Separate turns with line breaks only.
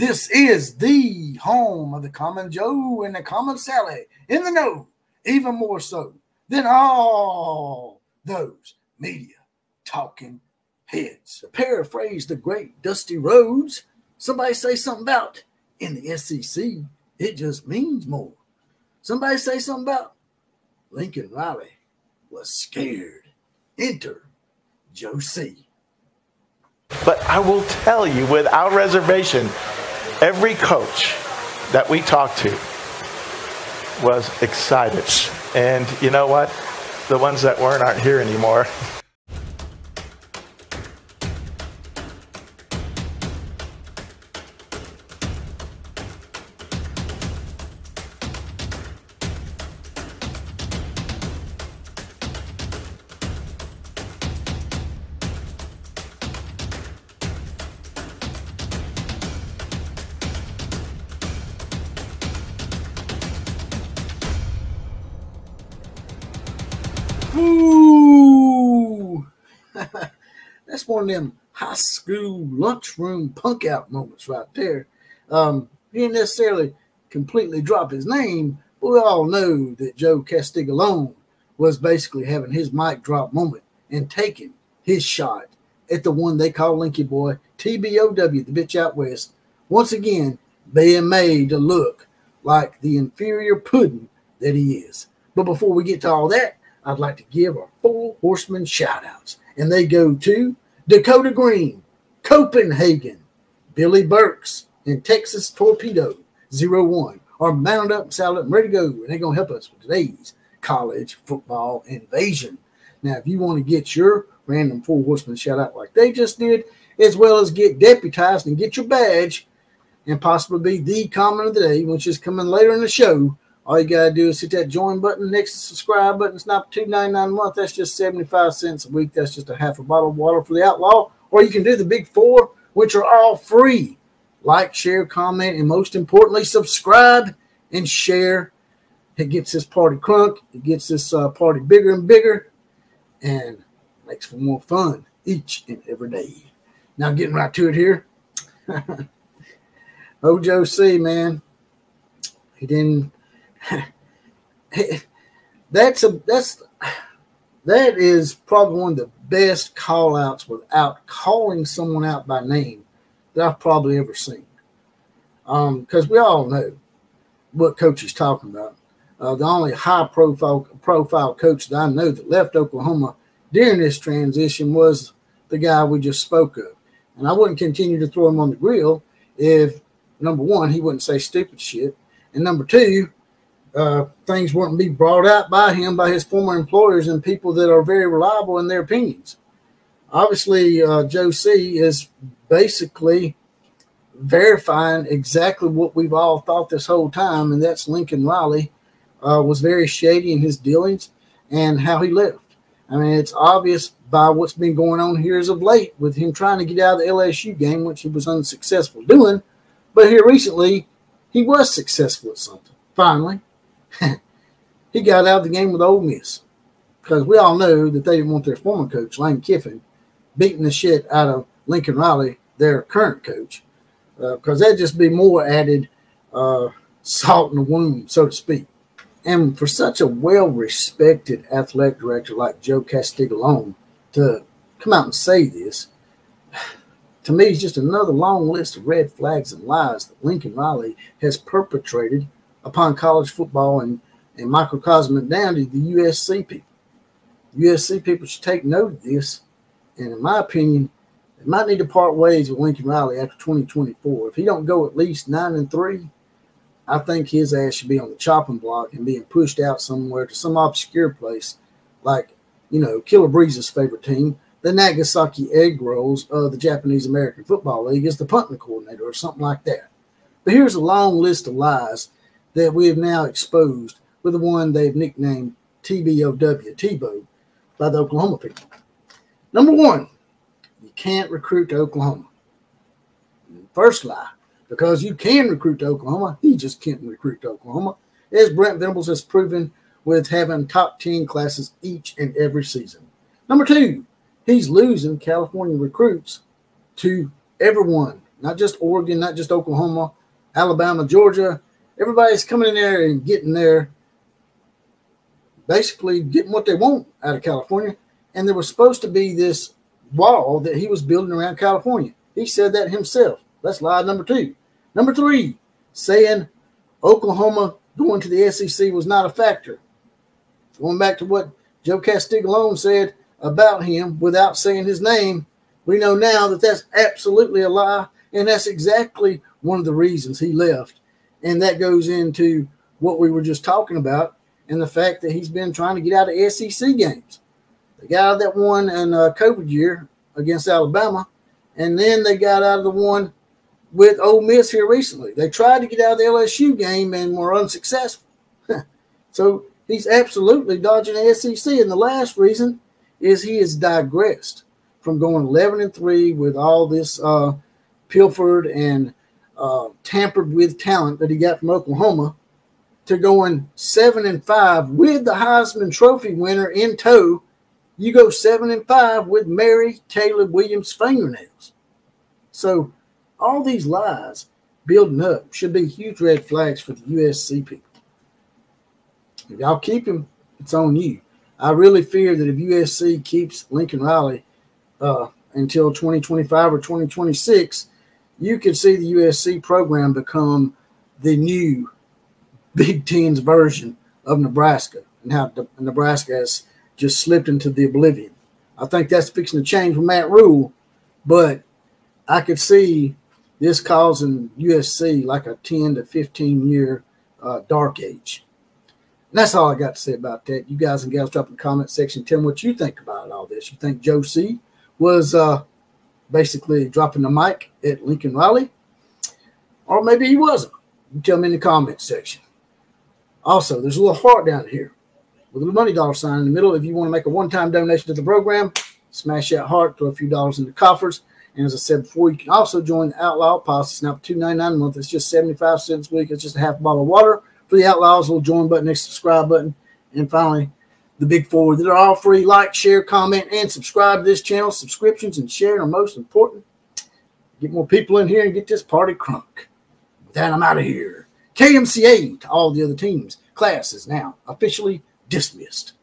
This is the home of the common Joe and the common Sally in the know, even more so than all those media talking heads. To paraphrase the great Dusty Rhodes, somebody say something about in the SEC, it just means more. Somebody say something about Lincoln Riley was scared. Enter Joe C.
But I will tell you without reservation, every coach that we talked to was excited. And you know what? The ones that weren't aren't here anymore.
Ooh, that's one of them high school lunchroom punk out moments right there. He didn't necessarily completely drop his name, but we all know that Joe Castiglione was basically having his mic drop moment and taking his shot at the one they call Linky Boy, TBOW, the bitch out west, once again being made to look like the inferior pudding that he is. But before we get to all that, I'd like to give our 4 horsemen shout-outs, and they go to Dakota Green, Copenhagen, Billy Burks, and Texas Torpedo 01 are mounted up, saddled up, and ready to go, and they're going to help us with today's college football invasion. Now, if you want to get your random 4 horsemen shout-out like they just did, as well as get deputized and get your badge, and possibly be the comment of the day, which is coming later in the show, all you got to do is hit that join button next to the subscribe button. It's not $2.99 a month. That's just 75 cents a week. That's just a half a bottle of water for the outlaw. Or you can do the big 4, which are all free. Like, share, comment, and most importantly, subscribe and share. It gets this party crunk. It gets this party bigger and bigger and makes for more fun each and every day. Now, getting right to it here. Joe C, man. He didn't... that is probably one of the best call outs without calling someone out by name that I've probably ever seen. Because we all know what coach he's talking about. The only high profile coach that I know that left Oklahoma during this transition was the guy we just spoke of. And I wouldn't continue to throw him on the grill if, number one, he wouldn't say stupid shit, and number two, things weren't be brought out by him, by his former employers and people that are very reliable in their opinions. Obviously, Joe C is basically verifying exactly what we've all thought this whole time, and that's Lincoln Riley was very shady in his dealings and how he left. I mean, it's obvious by what's been going on here as of late with him trying to get out of the LSU game, which he was unsuccessful doing. But here recently, he was successful at something. Finally. He got out of the game with Ole Miss because we all know that they didn't want their former coach, Lane Kiffin, beating the shit out of Lincoln Riley, their current coach, because that'd just be more added salt in the wound, so to speak. And for such a well-respected athletic director like Joe Castiglione to come out and say this, to me, it's just another long list of red flags and lies that Lincoln Riley has perpetrated upon college football and microcosm it down to the USC people. The USC people should take note of this. And in my opinion, they might need to part ways with Lincoln Riley after 2024. If he don't go at least 9-3, I think his ass should be on the chopping block and being pushed out somewhere to some obscure place like, Killer Breeze's favorite team, the Nagasaki Egg Rolls of the Japanese American Football League, as the punting coordinator or something like that. But here's a long list of lies that we have now exposed with the one they've nicknamed TBOW, Tebow, by the Oklahoma people. Number 1, you can't recruit to Oklahoma. First lie, because you can recruit to Oklahoma, he just can't recruit to Oklahoma, as Brent Venables has proven with having top 10 classes each and every season. Number 2, he's losing California recruits to everyone not just Oregon, not just Oklahoma, Alabama, Georgia. Everybody's coming in there and getting there, basically getting what they want out of California. And there was supposed to be this wall that he was building around California. He said that himself. That's lie number 2. Number 3, saying Oklahoma going to the SEC was not a factor. Going back to what Joe Castiglione said about him without saying his name, we know now that that's absolutely a lie, and that's exactly one of the reasons he left. And that goes into what we were just talking about and the fact that he's been trying to get out of SEC games. They got out of that one in COVID year against Alabama, and then they got out of the one with Ole Miss here recently. They tried to get out of the LSU game and were unsuccessful. So he's absolutely dodging the SEC. And the last reason is he has digressed from going 11-3 with all this pilfered and tampered with talent that he got from Oklahoma to going 7-5 with the Heisman Trophy winner in tow. You go 7-5 with Mary Taylor Williams' fingernails. So all these lies building up should be huge red flags for the USC people. If y'all keep him, it's on you. I really fear that if USC keeps Lincoln Riley until 2025 or 2026, you could see the USC program become the new Big Ten's version of Nebraska, and how Nebraska has just slipped into the oblivion. I think that's fixing to change with Matt Rule, but I could see this causing USC like a 10 to 15 year dark age. And that's all I got to say about that. You guys and gals drop in the comment section. Tell me what you think about all this. You think Joe C was basically dropping the mic at Lincoln Riley? Or maybe he wasn't. You tell me in the comment section. Also, there's a little heart down here with a little money dollar sign in the middle. If you want to make a one-time donation to the program, smash that heart, throw a few dollars in the coffers. And as I said before, you can also join the Outlaw Posse. It's now $2.99 a month. It's just 75 cents a week. It's just a half a bottle of water. For the Outlaws, a little join button, next subscribe button. And finally, the big four that are all free. Like, share, comment, and subscribe to this channel. Subscriptions and sharing are most important. Get more people in here and get this party crunk. With that, I'm out of here. KMCA to all the other teams. Class is now officially dismissed.